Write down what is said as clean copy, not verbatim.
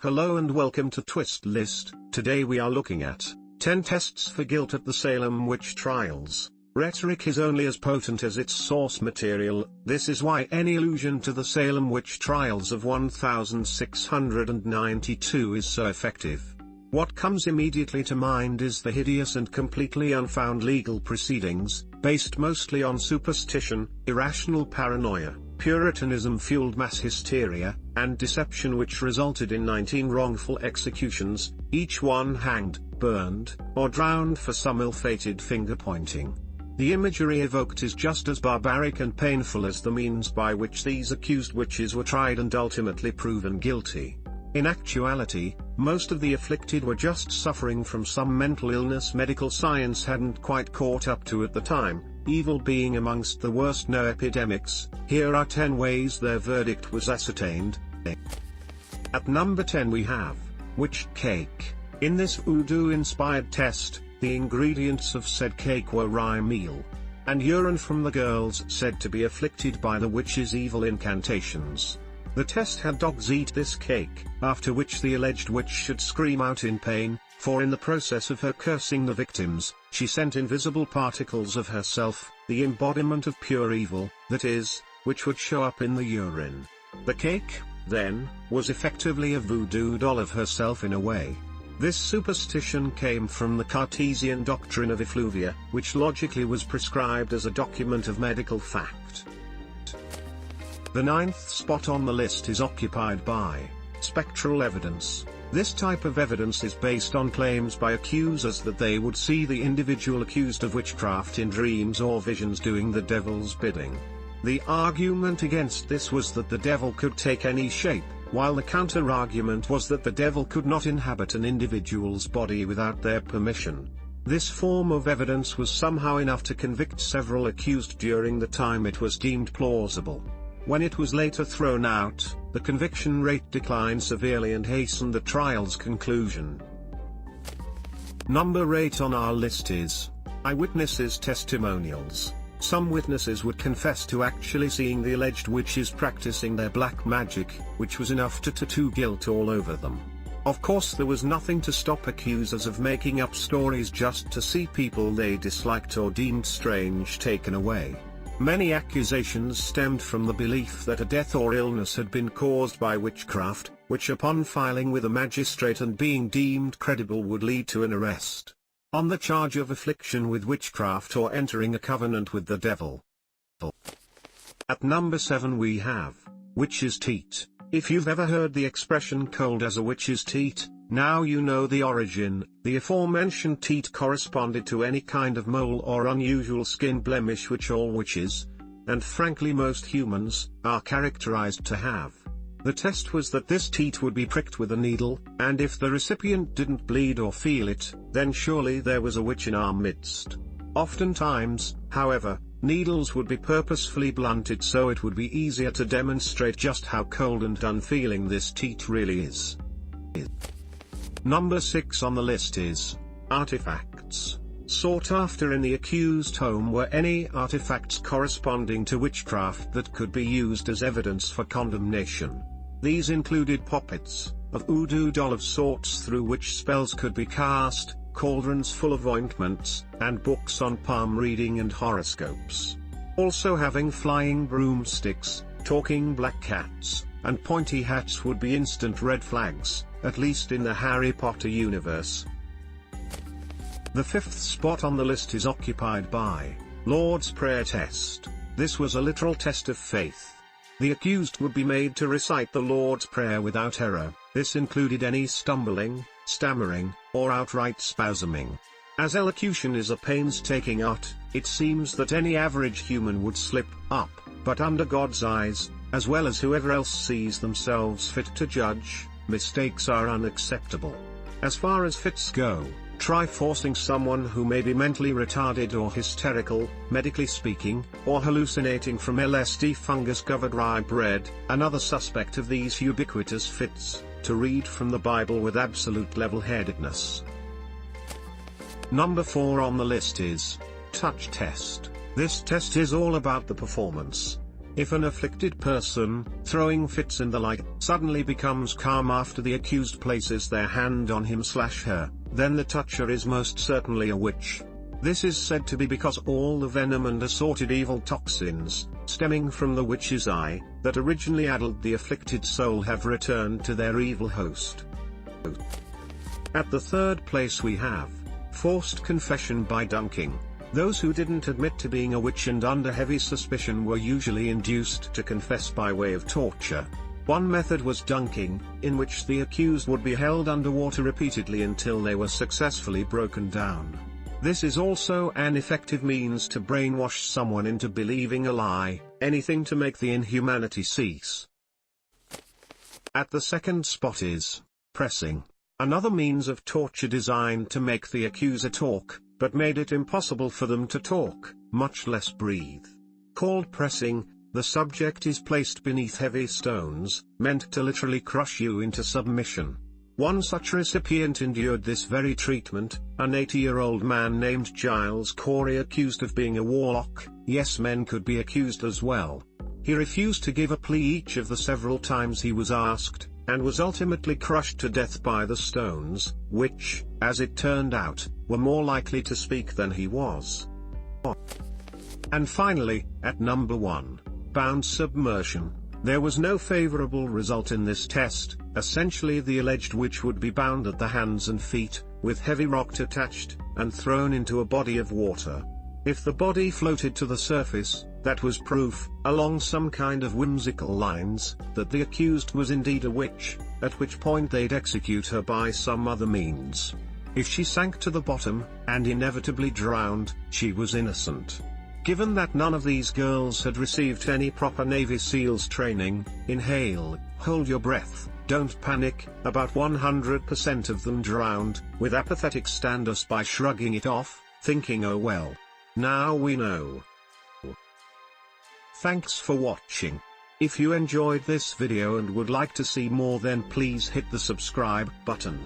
Hello and welcome to Twist List. Today we are looking at 10 tests for guilt at the Salem Witch Trials. Rhetoric is only as potent as its source material. This is why any allusion to the Salem Witch Trials of 1692 is so effective. What comes immediately to mind is the hideous and completely unfound legal proceedings, based mostly on superstition, irrational paranoia, Puritanism-fueled mass hysteria, and deception, which resulted in 19 wrongful executions, each one hanged, burned, or drowned for some ill-fated finger-pointing. The imagery evoked is just as barbaric and painful as the means by which these accused witches were tried and ultimately proven guilty. In actuality, most of the afflicted were just suffering from some mental illness medical science hadn't quite caught up to at the time, evil being amongst the worst. No epidemics. Here are 10 ways their verdict was ascertained. At number 10 we have witch cake. In this voodoo-inspired test, the ingredients of said cake were rye meal and urine from the girls said to be afflicted by the witch's evil incantations. The test had dogs eat this cake, after which the alleged witch should scream out in pain, for in the process of her cursing the victims, she sent invisible particles of herself, the embodiment of pure evil, that is, which would show up in the urine. The cake, then, was effectively a voodoo doll of herself in a way. This superstition came from the Cartesian doctrine of effluvia, which logically was prescribed as a document of medical fact. The 9th spot on the list is occupied by spectral evidence. This type of evidence is based on claims by accusers that they would see the individual accused of witchcraft in dreams or visions doing the devil's bidding. The argument against this was that the devil could take any shape, while the counter-argument was that the devil could not inhabit an individual's body without their permission. This form of evidence was somehow enough to convict several accused during the time it was deemed plausible. When it was later thrown out, the conviction rate declined severely and hastened the trial's conclusion. Number 8 on our list is eyewitnesses' testimonials. Some witnesses would confess to actually seeing the alleged witches practicing their black magic, which was enough to tattoo guilt all over them. Of course, there was nothing to stop accusers of making up stories just to see people they disliked or deemed strange taken away. Many accusations stemmed from the belief that a death or illness had been caused by witchcraft, which upon filing with a magistrate and being deemed credible would lead to an arrest on the charge of affliction with witchcraft or entering a covenant with the devil. At number 7 we have witch's teat. If you've ever heard the expression cold as a witch's teat, now you know the origin. The aforementioned teat corresponded to any kind of mole or unusual skin blemish which all witches, and frankly most humans, are characterized to have. The test was that this teat would be pricked with a needle, and if the recipient didn't bleed or feel it, then surely there was a witch in our midst. Oftentimes, however, needles would be purposefully blunted so it would be easier to demonstrate just how cold and unfeeling this teat really is. Number 6 on the list is artifacts. Sought after in the accused home were any artifacts corresponding to witchcraft that could be used as evidence for condemnation. These included puppets, a voodoo doll of sorts through which spells could be cast, cauldrons full of ointments, and books on palm reading and horoscopes. Also having flying broomsticks, talking black cats, and pointy hats would be instant red flags, at least in the Harry Potter universe. The 5th spot on the list is occupied by Lord's Prayer test. This was a literal test of faith. The accused would be made to recite the Lord's Prayer without error. This included any stumbling, stammering, or outright spasming. As elocution is a painstaking art, it seems that any average human would slip up, but under God's eyes, as well as whoever else sees themselves fit to judge, mistakes are unacceptable. As far as fits go, try forcing someone who may be mentally retarded or hysterical, medically speaking, or hallucinating from LSD fungus-covered rye bread, another suspect of these ubiquitous fits, to read from the Bible with absolute level-headedness. Number 4 on the list is touch test. This test is all about the performance If an afflicted person, throwing fits and the like, suddenly becomes calm after the accused places their hand on him/her, then the toucher is most certainly a witch. This is said to be because all the venom and assorted evil toxins, stemming from the witch's eye, that originally addled the afflicted soul have returned to their evil host. At the third place we have forced confession by dunking. Those who didn't admit to being a witch and under heavy suspicion were usually induced to confess by way of torture. One method was dunking, in which the accused would be held underwater repeatedly until they were successfully broken down. This is also an effective means to brainwash someone into believing a lie, anything to make the inhumanity cease. At the second spot is pressing, another means of torture designed to make the accuser talk, but made it impossible for them to talk, much less breathe. Called pressing, the subject is placed beneath heavy stones, meant to literally crush you into submission. One such recipient endured this very treatment, an 80-year-old man named Giles Corey, accused of being a warlock. Yes, men could be accused as well. He refused to give a plea each of the several times he was asked, and was ultimately crushed to death by the stones, which, as it turned out, were more likely to speak than he was. And finally, at number 1, bound submersion. There was no favorable result in this test. Essentially, the alleged witch would be bound at the hands and feet, with heavy rock attached, and thrown into a body of water. If the body floated to the surface, that was proof, along some kind of whimsical lines, that the accused was indeed a witch, at which point they'd execute her by some other means. If she sank to the bottom, and inevitably drowned, she was innocent. Given that none of these girls had received any proper Navy SEALs training, inhale, hold your breath, don't panic, about 100% of them drowned, with apathetic stand-us by shrugging it off, thinking oh well. Now we know. Thanks for watching. If you enjoyed this video and would like to see more, then please hit the subscribe button.